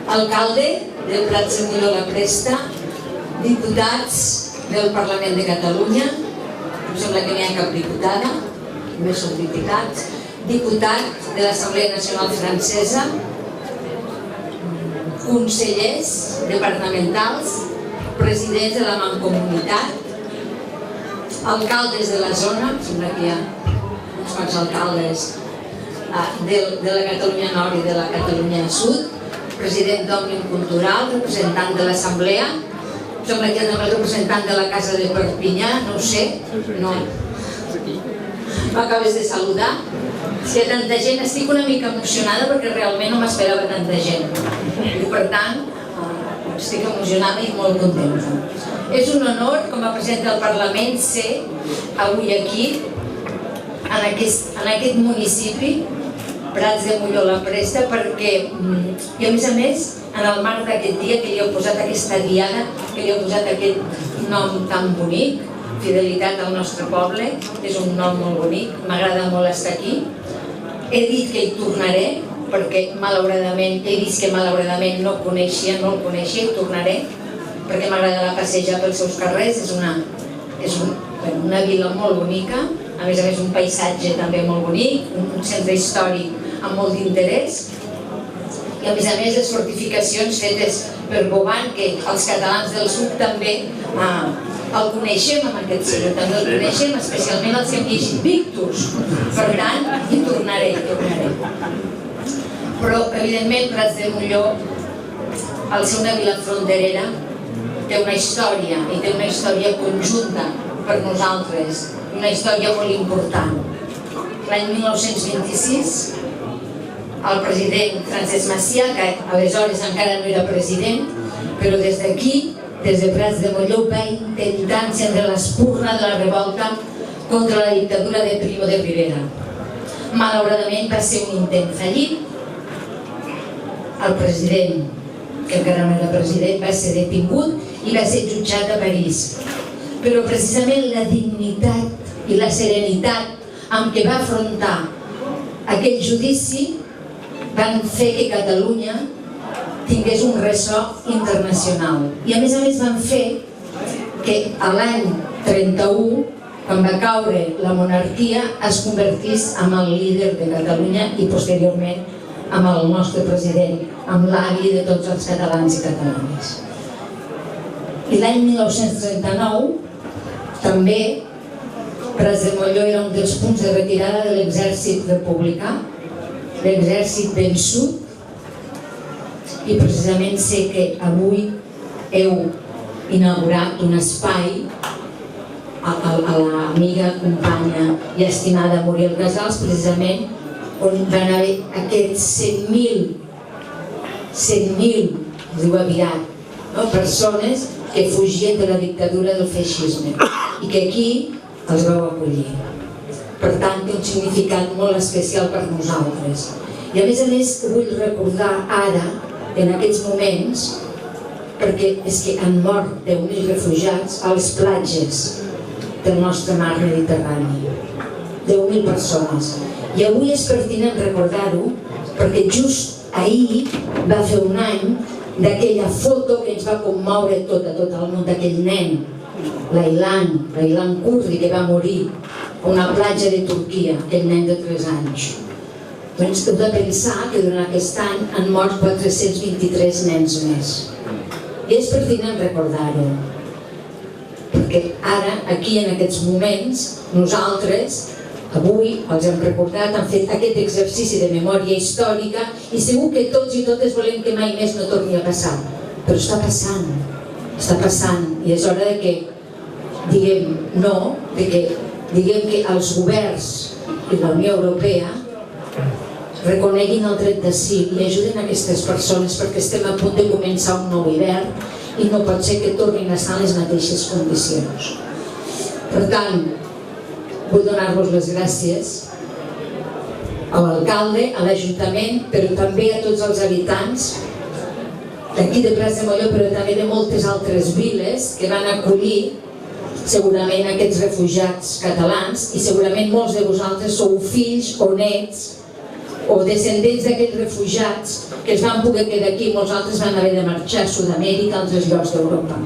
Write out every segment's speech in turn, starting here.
Alcalde del Prat de Molló la Presta, diputats del Parlament de Catalunya, em sembla que n'hi ha cap diputada, només són diputats, diputat de l'Assemblea Nacional Francesa, consellers departamentals, presidents de la Mancomunitat, alcaldes de la zona, em sembla que hi ha uns quants alcaldes de la Catalunya Nord i de la Catalunya Sud, president d'Òmnium Cultural, representant de l'Assemblea, em sembla que hi ha també el representant de la Casa de Perpinyà, no ho sé, no. M'acabes de saludar. Si hi ha tanta gent, estic una mica emocionada perquè realment no m'esperava tanta gent. I per tant, estic emocionada i molt contenta. És un honor, com a president del Parlament, ser avui aquí, en aquest municipi, Prats de Molló la Presta, perquè, i a més, en el marc d'aquest dia que li heu posat aquesta diada, que li heu posat aquest nom tan bonic, Fidelitat al nostre poble, és un nom molt bonic, m'agrada molt estar aquí. He dit que hi tornaré, perquè malauradament, he vist que malauradament no el coneixia, hi tornaré, perquè m'agrada passejar pels seus carrers, és una vila molt bonica, a més un paisatge també molt bonic, un centre històric amb molt d'interès, i a més les fortificacions fetes per Boban, que els catalans del sud també el coneixem amb aquest senyor, també el coneixem, especialment els que hem llegit Victus, per tant, hi tornaré. Però, evidentment, Prats de Molló, al ser una vila fronterera, té una història, i té una història conjunta per nosaltres, una història molt important. L'any 1926, el president Francesc Macià, que aleshores encara no era president, però des d'aquí, des de Prats de Molló, va intentar encendre l'espurna de la revolta contra la dictadura de Primo de Rivera. Malauradament va ser un intent fallit. El president, que encara no era president, va ser detingut i va ser jutjat a París. Però precisament la dignitat i la serenitat amb què va afrontar aquell judici van fer que Catalunya tingués un ressò internacional. I a més van fer que l'any 31, quan va caure la monarquia, es convertís en el líder de Catalunya i posteriorment amb el nostre president, amb l'avi de tots els catalans i catalanes. I l'any 1939 també Prats de Molló era un dels punts de retirada de l'exèrcit republicà, l'exèrcit vençut, i precisament sé que avui heu inaugurat un espai a l'amiga, companya i estimada Muriel Casals, precisament on van haver aquests 100.000, es diu aviat, persones que fugien de la dictadura del feixisme i que aquí els vau acollir. Per tant, té un significat molt especial per nosaltres. I a més vull recordar ara, en aquests moments, perquè és que han mort 10.000 refugiats a les platges del nostre mar Mediterrani. 10.000 persones. I avui és pertinent recordar-ho perquè just ahir va fer un any d'aquella foto que ens va commoure tot el món, d'aquell nen, l'Aylan Kurdi, que va morir a una platja de Turquia, aquell nen de 3 anys. Doncs heu de pensar que durant aquest any han mort 423 nens més. I és pertinent recordar-ho, perquè ara, aquí en aquests moments, nosaltres, avui els hem recordat, han fet aquest exercici de memòria històrica i segur que tots i totes volem que mai més no torni a passar. Però està passant i és hora de que diguem no, que diguem que els governs i la Unió Europea reconeguin el dret d'asil i ajuden aquestes persones perquè estem a punt de començar un nou hivern i no pot ser que tornin a estar en les mateixes condicions. Per tant, vull donar-vos les gràcies a l'alcalde, a l'Ajuntament, però també a tots els habitants d'aquí de Prats de Molló, però també de moltes altres viles que van acollir segurament aquests refugiats catalans i segurament molts de vosaltres sou fills o nets o descendents d'aquells refugiats que es van poder quedar aquí, molts altres van haver de marxar a Sud-amèrica, a altres llocs d'Europa.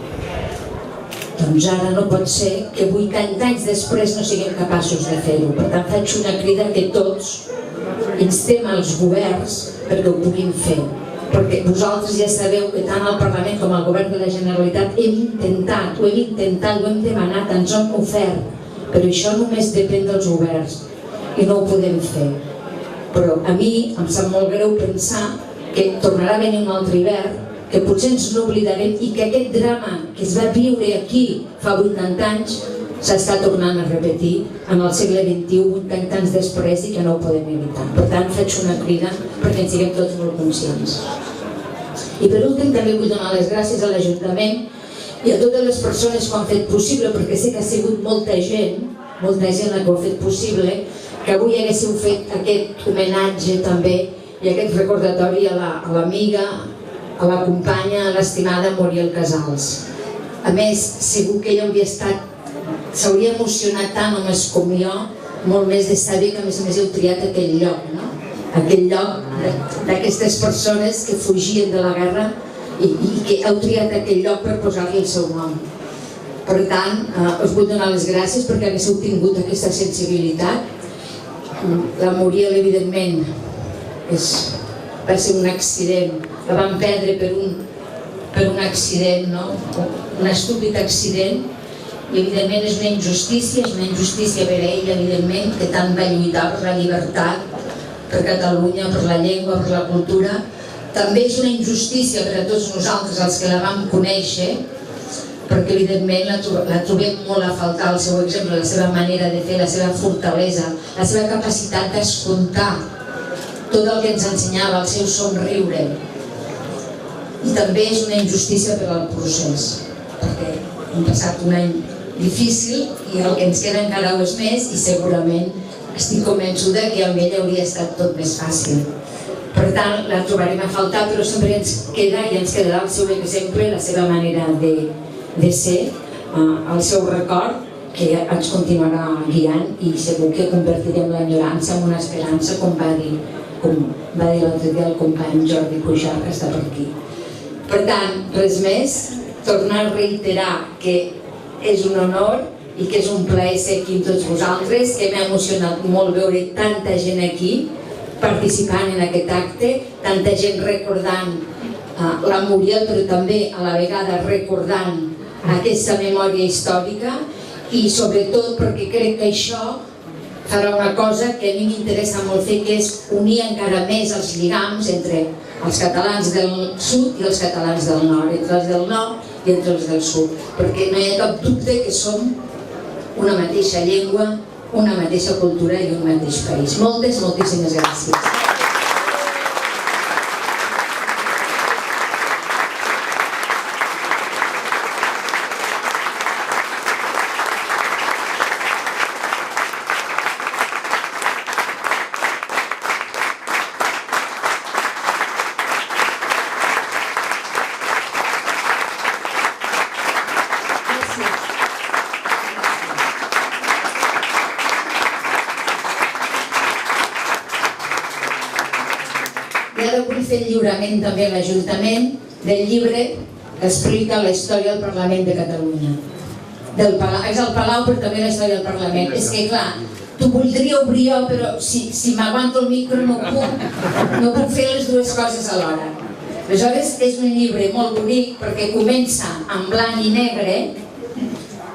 Doncs ara no pot ser que 80 anys després no siguem capaços de fer-ho. Per tant, faig una crida que tots instem als governs perquè ho puguin fer. Perquè vosaltres ja sabeu que tant el Parlament com el Govern de la Generalitat hem intentat, ho hem demanat, ens ho hem ofert, però això només depèn dels governs i no ho podem fer. Però a mi em sap molt greu pensar que tornarà a venir un altre hivern, que potser ens n'oblidarem i que aquest drama que es va viure aquí fa 80 anys s'està tornant a repetir en el segle XXI, 80 anys després, i que no ho podem evitar. Per tant, faig una crida perquè en siguem tots molt conscients. I per últim també vull donar les gràcies a l'Ajuntament i a totes les persones que ho han fet possible, perquè sé que ha sigut molta gent la que ho ha fet possible, que avui haguéssiu fet aquest homenatge també i aquest recordatori a l'amiga, a la companya, a l'estimada Muriel Casals. A més, segur que ella s'hauria emocionat tant només com jo, molt més de saber que a més heu triat aquell lloc, no? Aquell lloc d'aquestes persones que fugien de la guerra i que heu triat aquell lloc per posar-li el seu nom. Per tant, us vull donar les gràcies perquè haguéssiu tingut aquesta sensibilitat. La Muriel, evidentment, va ser un accident, la van perdre per un accident, un estúpid accident, i evidentment és una injustícia per a ella, evidentment, que tant va lluitar per la llibertat, per Catalunya, per la llengua, per la cultura. També és una injustícia per a tots nosaltres, els que la vam conèixer, perquè evidentment la trobem molt a faltar, el seu exemple, la seva manera de fer, la seva fortalesa, la seva capacitat d'escoltar tot el que ens ensenyava, el seu somriure. I també és una injustícia per al procés, perquè hem passat un any difícil i el que ens queda encara ho és més, i segurament estic convençuda que amb ella hauria estat tot més fàcil. Per tant, la trobarem a faltar, però sempre ens queda i ens quedarà el seu exemple, la seva manera de ser, el seu record, que ens continuarà guiant, i segur que convertirem l'enyorança en una esperança, com va dir l'altre dia el company Jordi Cuixart, que està per aquí. Per tant, res més, tornar a reiterar que és un honor i que és un plaer ser aquí amb tots vosaltres, que m'ha emocionat molt veure tanta gent aquí participant en aquest acte, tanta gent recordant la Muriel, però també a la vegada recordant aquesta memòria històrica, i sobretot perquè crec que això farà una cosa que a mi m'interessa molt fer, que és unir encara més els lligams entre els catalans del sud i els catalans del nord, entre els del nord i entre els del sud, perquè no hi ha cap dubte que som una mateixa llengua, una mateixa cultura i un mateix país. Moltíssimes gràcies. I ara vull fer el lliurament també a l'Ajuntament del llibre que explica la història del Parlament de Catalunya. És el Palau, però també la història del Parlament. És que, clar, t'ho voldria obrir jo, però si m'aguanto el micro no puc fer les dues coses alhora. Aleshores, és un llibre molt bonic perquè comença en blanc i negre,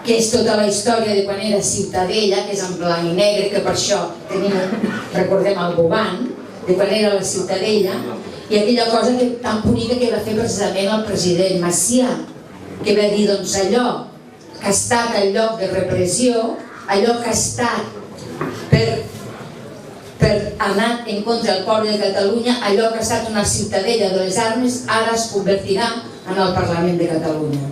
que és tota la història de quan era Ciutadella, que és en blanc i negre, que per això recordem el Boban, de quan era la Ciutadella, i aquella cosa tan bonica que va fer precisament el president Macià, que va dir, doncs allò que ha estat el lloc de repressió, allò que ha estat per anar en contra del poble de Catalunya, allò que ha estat una ciutadella de les armes, ara es convertirà en el Parlament de Catalunya.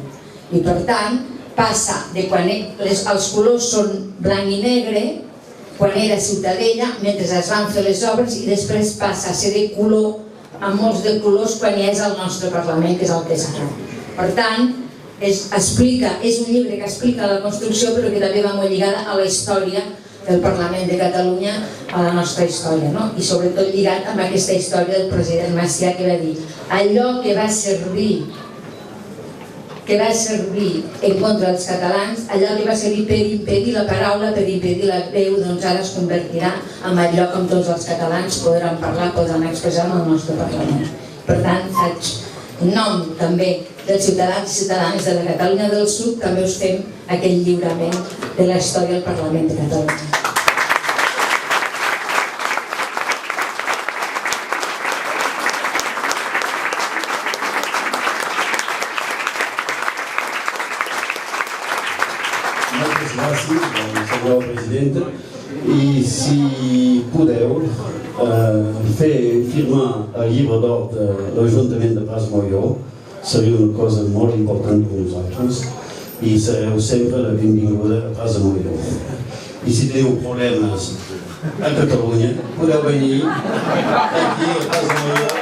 I per tant, passa de quan els colors són blanc i negre, quan era Ciutadella, mentre es van fer les obres, i després passa a ser de color, amb molts de colors, quan ja és el nostre Parlament, que és el que és ara. Per tant, és un llibre que explica la construcció, però que també va molt lligada a la història del Parlament de Catalunya a la nostra història, no? I sobretot lligat amb aquesta història del president Macià, que va dir allò que va servir en contra dels catalans, allò que va servir per impedir la paraula, per impedir la veu, doncs ara es convertirà en el lloc on tots els catalans podran parlar, podran expressar en el nostre Parlament. Per tant, faig en nom també dels ciutadans i ciutadanes de la Catalunya del Sud, també us fem aquell lliurament de la història del Parlament de Catalunya. Moltes gràcies, senyor president. I si podeu fer firmar el llibre d'or de l'Ajuntament de Pras Molló, seria una cosa molt important per nosaltres i sereu sempre la benvinguda a Pras Molló. I si teniu problemes a Catalunya, podeu venir aquí a Pras Molló.